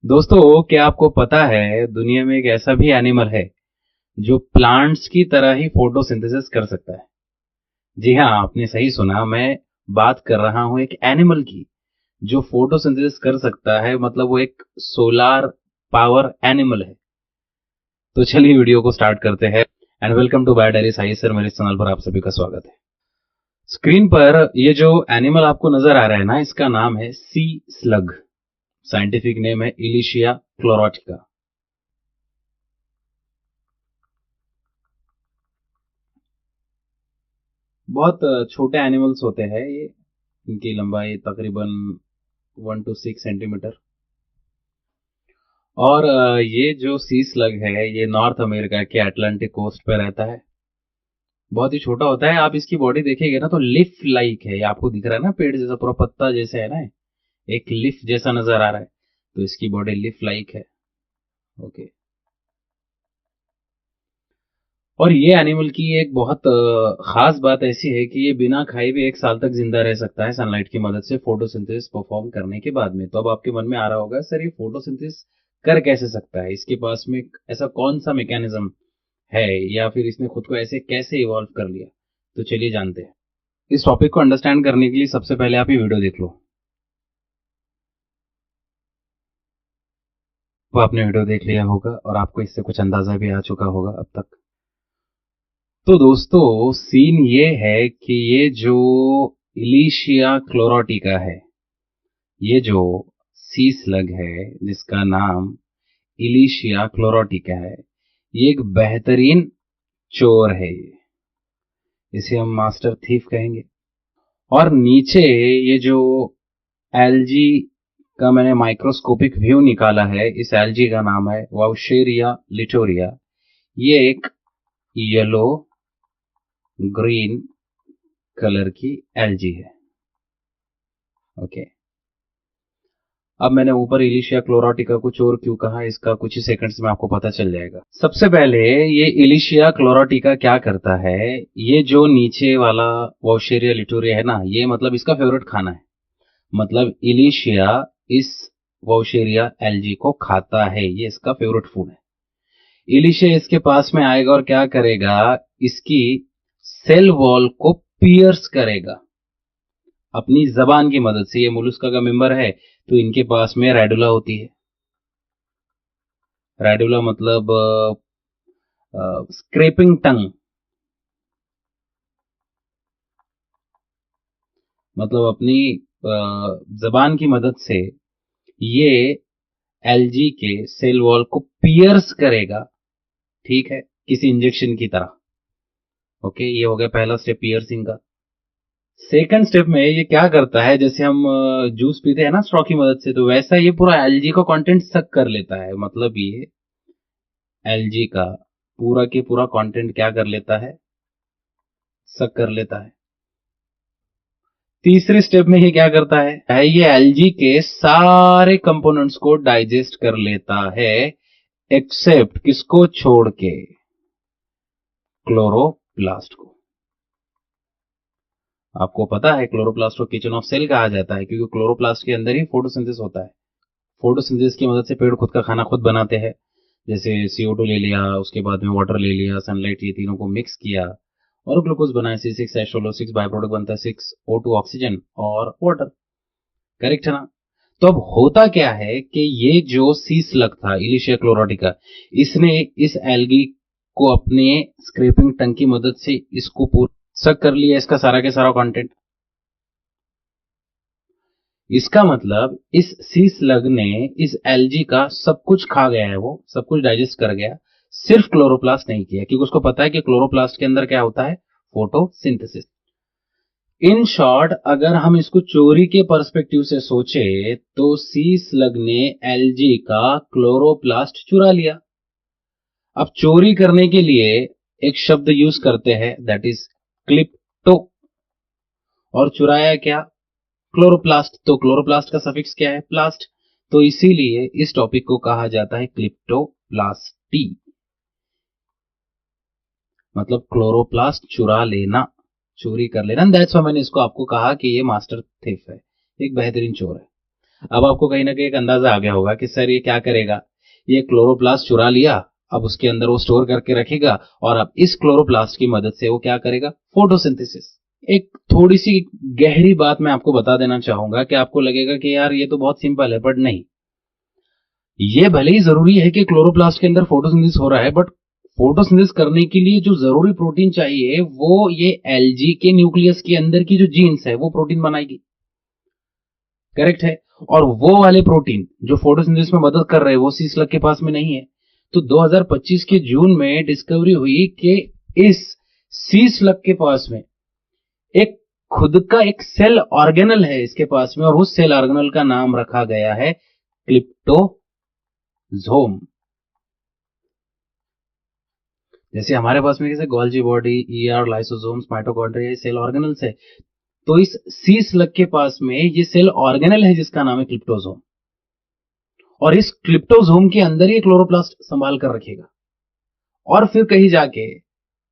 दोस्तों, क्या आपको पता है दुनिया में एक ऐसा भी एनिमल है जो प्लांट्स की तरह ही फोटोसिंथेसिस कर सकता है। जी हाँ, आपने सही सुना। मैं बात कर रहा हूँ एक एनिमल की जो फोटोसिंथेसिस कर सकता है। मतलब वो एक सोलार पावर एनिमल है। तो चलिए वीडियो को स्टार्ट करते हैं। And welcome to Bio Diary Sai sir, मेरे चैनल पर आप सभी का स्वागत है। स्क्रीन पर ये जो एनिमल आपको नजर आ रहा है ना, इसका नाम है सी स्लग। साइंटिफिक नेम है इलिशिया क्लोरोटिका। बहुत छोटे एनिमल्स होते हैं ये। इनकी लंबाई तकरीबन 1 to 6 सेंटीमीटर। और ये जो सी स्लग है ये नॉर्थ अमेरिका के अटलांटिक कोस्ट पे रहता है। बहुत ही छोटा होता है। आप इसकी बॉडी देखेंगे ना तो लिफ लाइक है। ये आपको दिख रहा है ना, पेड़ जैसा पूरा पत्ता जैसे है ना, एक लिफ जैसा नजर आ रहा है। तो इसकी बॉडी लिफ लाइक है। ओके। और ये एनिमल की एक बहुत खास बात ऐसी है कि ये बिना खाए भी 1 साल तक जिंदा रह सकता है सनलाइट की मदद से फोटोसिंथेसिस परफॉर्म करने के बाद में। तो अब आपके मन में आ रहा होगा, सर ये फोटोसिंथेसिस कर कैसे सकता है? इसके पास में ऐसा कौन सा मैकेनिज्म है, या फिर इसने खुद को ऐसे कैसे इवॉल्व कर लिया? तो चलिए जानते हैं। इस टॉपिक को अंडरस्टैंड करने के लिए सबसे पहले आप ये वीडियो देख लो। वो आपने वीडियो देख लिया होगा और आपको इससे कुछ अंदाजा भी आ चुका होगा अब तक। तो दोस्तों, सीन ये है कि ये जो इलिशिया क्लोरोटिका है, ये जो सी स्लग है जिसका नाम इलिशिया क्लोरोटिका है, ये एक बेहतरीन चोर है। इसे हम मास्टर थीफ कहेंगे। और नीचे ये जो एल्जी का मैंने माइक्रोस्कोपिक व्यू निकाला है, इस एल्जी का नाम है वाउशेरिया लिटोरिया। ये एक येलो ग्रीन कलर की एल्जी है। ओके। अब मैंने ऊपर इलिशिया क्लोरोटिका को चोर क्यों कहा, इसका कुछ ही सेकंड्स में आपको पता चल जाएगा। सबसे पहले ये इलिशिया क्लोरोटिका क्या करता है, ये जो नीचे वाला वॉशेरिया लिटोरिया है ना, ये मतलब इसका फेवरेट खाना है। मतलब इलिशिया इस वॉशेरिया एल्जी को खाता है, ये इसका फेवरेट फूड है। इलिशिया इसके पास में आएगा और क्या करेगा, इसकी सेल वॉल को पियर्स करेगा अपनी जबान की मदद से। ये मोलुस्का का मेंबर है, तो इनके पास में रेडुला होती है। रेडुला मतलब स्क्रेपिंग टंग। मतलब अपनी जबान की मदद से ये एलजी के सेल वॉल को पियर्स करेगा। ठीक है, किसी इंजेक्शन की तरह। ओके, ये हो गया पहला स्टेप पियर्सिंग का। सेकंड स्टेप में ये क्या करता है, जैसे हम जूस पीते हैं ना स्ट्रॉ की मदद से, तो वैसा ये पूरा एलजी का कंटेंट सक कर लेता है। मतलब ये एलजी का पूरा के पूरा कंटेंट क्या कर लेता है, सक कर लेता है। तीसरे स्टेप में ये क्या करता है ये एलजी के सारे कंपोनेंट्स को डाइजेस्ट कर लेता है, एक्सेप्ट किसको छोड़ के, क्लोरोप्लास्ट को। आपको पता है क्लोरोप्लास्ट को किचन ऑफ सेल कहा जाता है, क्योंकि क्लोरोप्लास्ट के अंदर ही फोटोसिंथेसिस होता है। फोटोसिंथेसिस की मदद से पेड़ खुद का खाना खुद बनाते हैं। जैसे CO2 ले लिया, उसके बाद में वाटर ले लिया, सनलाइट, ये तीनों को मिक्स किया और ग्लूकोज बनाया। C6H12O6 बाय प्रोडक्ट बनता है 6O2 ऑक्सीजन और वाटर। करेक्ट है ना? तो अब होता क्या है कि ये जो सी स्लग था इलिशिया क्लोरोटिका, इसने इस एल्गी को अपने स्क्रेपिंग टंग की मदद से इसको पूरा सक कर लिया, इसका सारा के सारा कंटेंट। इसका मतलब इस सी स्लग ने इस एल्जी का सब कुछ खा गया है, वो सब कुछ डाइजेस्ट कर गया। सिर्फ क्लोरोप्लास्ट नहीं किया, क्योंकि उसको पता है कि क्लोरोप्लास्ट के अंदर क्या होता है, फोटोसिंथेसिस। इन शॉर्ट, अगर हम इसको चोरी के पर्सपेक्टिव से सोचे तो सी स्लग ने एलजी का क्लोरोप्लास्ट चुरा लिया। अब चोरी करने के लिए एक शब्द यूज करते हैं, दैट इज क्लिप्टो। और चुराया क्या, क्लोरोप्लास्ट। तो क्लोरोप्लास्ट का सफिक्स क्या है, प्लास्ट। तो इसीलिए इस टॉपिक को कहा जाता है क्लिप्टोप्लास्टी। मतलब क्लोरोप्लास्ट चुरा लेना, चोरी कर लेना। दैट्स व्हाई मैंने इसको आपको कहा कि ये मास्टर थिफ है, एक बेहतरीन चोर है। अब आपको कहीं ना कहीं एक अंदाजा आ गया होगा कि सर ये क्या करेगा, ये क्लोरोप्लास्ट चुरा लिया, अब उसके अंदर वो स्टोर करके रखेगा और अब इस क्लोरोप्लास्ट की मदद से वो क्या करेगा, फोटोसिंथेसिस। एक थोड़ी सी गहरी बात मैं आपको बता देना चाहूंगा कि आपको लगेगा कि यार ये तो बहुत सिंपल है, बट नहीं, ये भले ही जरूरी है कि क्लोरोप्लास्ट के अंदर फोटोसिंथेसिस हो रहा है, बट फोटोसिंथेसिस करने के लिए जो जरूरी प्रोटीन चाहिए वो ये एल्गी के न्यूक्लियस के अंदर की जो जीन्स है वो प्रोटीन बनाएगी, करेक्ट है। और वो वाले प्रोटीन जो फोटोसिंथेसिस में मदद कर रहे हैं वो सी स्लग के पास में नहीं है। तो 2025 के जून में डिस्कवरी हुई कि इस सी स्लग के पास में एक खुद का एक सेल ऑर्गेनल है इसके पास में, और उस सेल ऑर्गेनल का नाम रखा गया है क्लिप्टोजोम। जैसे हमारे पास में कैसे Golgi body, ER, lysosomes, mitochondria cell organelles है, तो इस सी स्लग के पास में ये सेल ऑर्गेनल है जिसका नाम है क्लिप्टोजोम, और इस क्लिप्टोजोम के अंदर ये क्लोरोप्लास्ट संभाल कर रखेगा और फिर कहीं जाके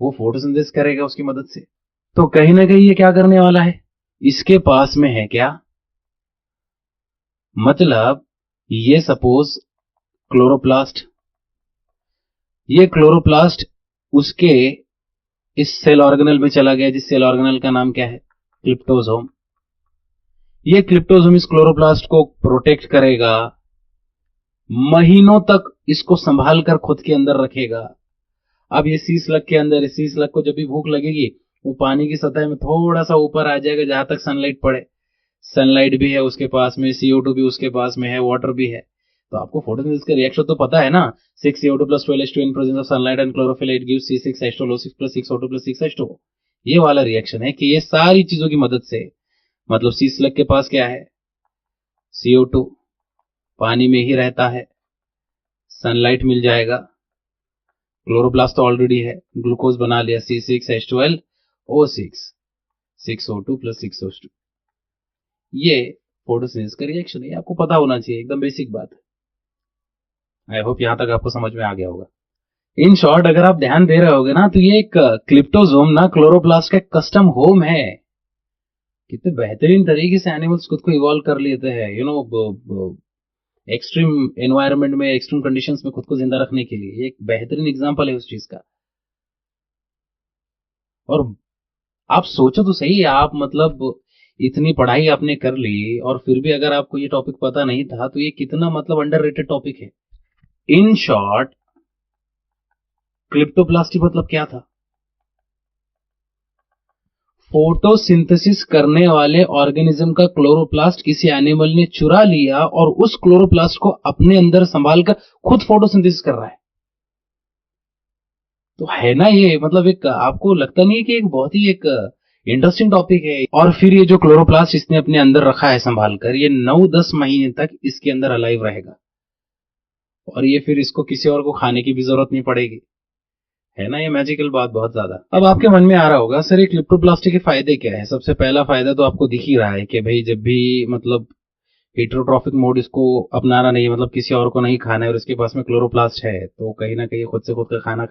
वो फोटोसिंथेसिस करेगा उसकी मदद से। तो कहीं ना कहीं ये क्या करने वाला है, इसके पास में है क्या, मतलब ये सपोज क्लोरोप्लास्ट, ये क्लोरोप्लास्ट उसके इस सेल ऑर्गेनल में चला गया जिस सेल ऑर्गेनल का नाम क्या है, क्लिप्टोसोम। ये क्लिप्टोसोम इस क्लोरोप्लास्ट को प्रोटेक्ट करेगा, महीनों तक इसको संभाल कर खुद के अंदर रखेगा। अब ये सी स्लग के अंदर, इस सी स्लग को जब भी भूख लगेगी वो पानी की सतह में थोड़ा सा ऊपर आ जाएगा जहां तक सनलाइट पड़े, सनलाइट भी है उसके पास में, CO2 भी उसके पास में है, वाटर भी है। तो आपको फोटोसिंथेसिस का रिएक्शन तो पता है ना, 6CO2 plus 12H2 in presence of sunlight and chlorophyll it gives C6H12O6 plus 6O2 plus 6H2O। ये वाला रिएक्शन है कि ये सारी चीजों की मदद से, मतलब सी स्लग के पास क्या है, CO2 पानी में ही रहता है, सनलाइट मिल जाएगा, क्लोरोप्लास्ट तो ऑलरेडी है, ग्लूकोज बना लिया C6H12O6, 6O2 plus 6O2। ये फोटोसिंथेसिस का रिएक्शन है, आपको पता होना चाहिए, एकदम बेसिक बात है। आई होप यहां तक आपको समझ में आ गया होगा। इन शॉर्ट अगर आप ध्यान दे रहे होगे ना, तो ये एक क्लिप्टोजोम ना क्लोरोप्लास्ट का कस्टम होम है। कितने बेहतरीन तरीके से एनिमल्स खुद को इवॉल्व कर लेते हैं, एक्सट्रीम एनवायरनमेंट में, एक्सट्रीम कंडीशंस में खुद को जिंदा रखने के लिए। ये एक बेहतरीन एग्जांपल है उस चीज का। और आप सोचो तो सही, आप मतलब इतनी पढ़ाई आपने कर ली और फिर भी अगर आपको ये टॉपिक पता नहीं था तो ये कितना मतलब अंडररेटेड टॉपिक है। इन शॉर्ट क्लिप्टोप्लास्ट मतलब क्या था, फोटोसिंथेसिस करने वाले ऑर्गेनिज्म का क्लोरोप्लास्ट किसी एनिमल ने चुरा लिया और उस क्लोरोप्लास्ट को अपने अंदर संभाल कर खुद फोटोसिंथेसिस कर रहा है। तो है ना ये, मतलब एक आपको लगता नहीं है कि एक बहुत ही एक इंटरेस्टिंग टॉपिक है। और फिर ये जो क्लोरोप्लास्ट इसने अपने अंदर रखा है संभाल कर, ये 9-10 महीने तक इसके अंदर अलाइव रहेगा और ये फिर इसको किसी और को खाने की भी जरूरत नहीं पड़ेगी। है ना ये मैजिकल बात बहुत ज्यादा। अब आपके मन में आ रहा होगा सर ये क्लिप्टोप्लास्ट के फायदे क्या है। सबसे पहला फायदा तो आपको दिख ही रहा है कि भाई जब भी मतलब हेटेरोट्रॉफिक मोड इसको अपनाना नहीं, मतलब किसी और को नहीं खाना है, और इसके पास में क्लोरोप्लास्ट है, तो कहीं ना कहीं खुद से खुद का खाना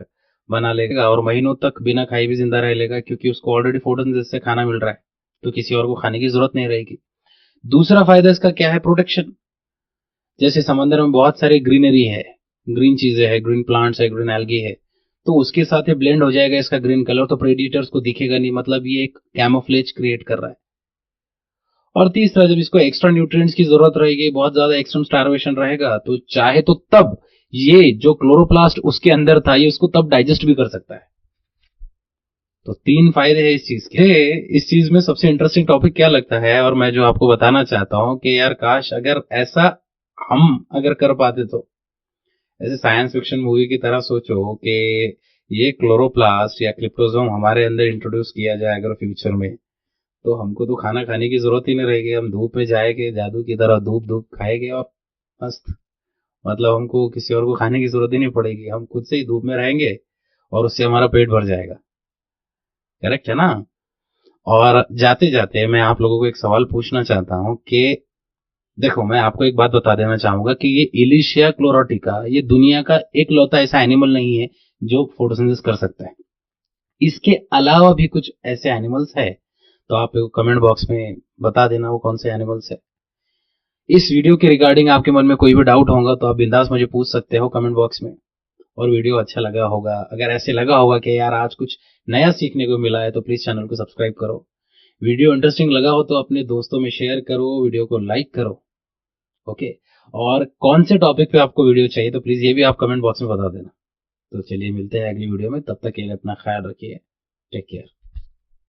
बना लेगा और महीनों तक बिना खाए भी जिंदा रह लेगा, क्योंकि उसको ऑलरेडी फोटोसिंथेसिस से खाना मिल रहा है, तो किसी और को खाने की जरूरत नहीं रहेगी। दूसरा फायदा इसका क्या है, प्रोटेक्शन। जैसे समंदर में बहुत सारी ग्रीनरी है, ग्रीन चीजें है, ग्रीन प्लांट्स है, ग्रीन एल्गी है, तो उसके साथ ये ब्लेंड हो जाएगा इसका ग्रीन कलर, तो प्रेडिटर्स को दिखेगा नहीं, मतलब ये एक कैमोफ्लेज क्रिएट कर रहा है। और तीसरा, जब इसको एक्स्ट्रा न्यूट्रिएंट्स की जरूरत रहेगी, बहुत ज्यादा एक्सट्रीम स्टारवेशन रहेगा, तो चाहे तो तब ये जो क्लोरोप्लास्ट उसके अंदर था ये उसको तब डाइजेस्ट भी कर सकता है। तो 3 फायदे हैं इस चीज के। इस चीज में सबसे इंटरेस्टिंग टॉपिक क्या लगता है, और मैं जो आपको बताना चाहता हूं कि यार काश अगर ऐसा हम अगर कर पाते, तो ऐसे साइंस फिक्शन मूवी की तरह सोचो कि ये क्लोरोप्लास्ट या क्लिप्टोसोम हमारे अंदर इंट्रोड्यूस किया जाए अगर फ्यूचर में, तो हमको तो खाना खाने की जरूरत ही नहीं रहेगी। हम धूप में जाएंगे, जादू की तरह धूप धूप खाएंगे और मस्त, मतलब हमको किसी और को खाने की जरूरत ही नहीं पड़ेगी, हम खुद से ही धूप में रहेंगे और उससे हमारा पेट भर जाएगा। करेक्ट है ना। और जाते जाते मैं आप लोगों को एक सवाल पूछना चाहता हूं कि देखो, मैं आपको एक बात बता देना चाहूंगा कि ये इलिशिया क्लोरोटिका ये दुनिया का एकलौता ऐसा एनिमल नहीं है जो फोटोसिंथेसिस कर सकता है। इसके अलावा भी कुछ ऐसे एनिमल्स है, तो आप कमेंट बॉक्स में बता देना वो कौन से एनिमल्स है। इस वीडियो के रिगार्डिंग आपके मन में कोई भी डाउट होगा तो आप बिंदास मुझे पूछ सकते हो कमेंट बॉक्स में। और वीडियो अच्छा लगा होगा, अगर ऐसे लगा होगा कि यार आज कुछ नया सीखने को मिला है, तो प्लीज चैनल को सब्सक्राइब करो। वीडियो इंटरेस्टिंग लगा हो तो अपने दोस्तों में शेयर करो, वीडियो को लाइक करो। ओके। और कौन से टॉपिक पे आपको वीडियो चाहिए तो प्लीज ये भी आप कमेंट बॉक्स में बता देना। तो चलिए मिलते हैं अगली वीडियो में, तब तक के लिए अपना ख्याल रखिए। Take care.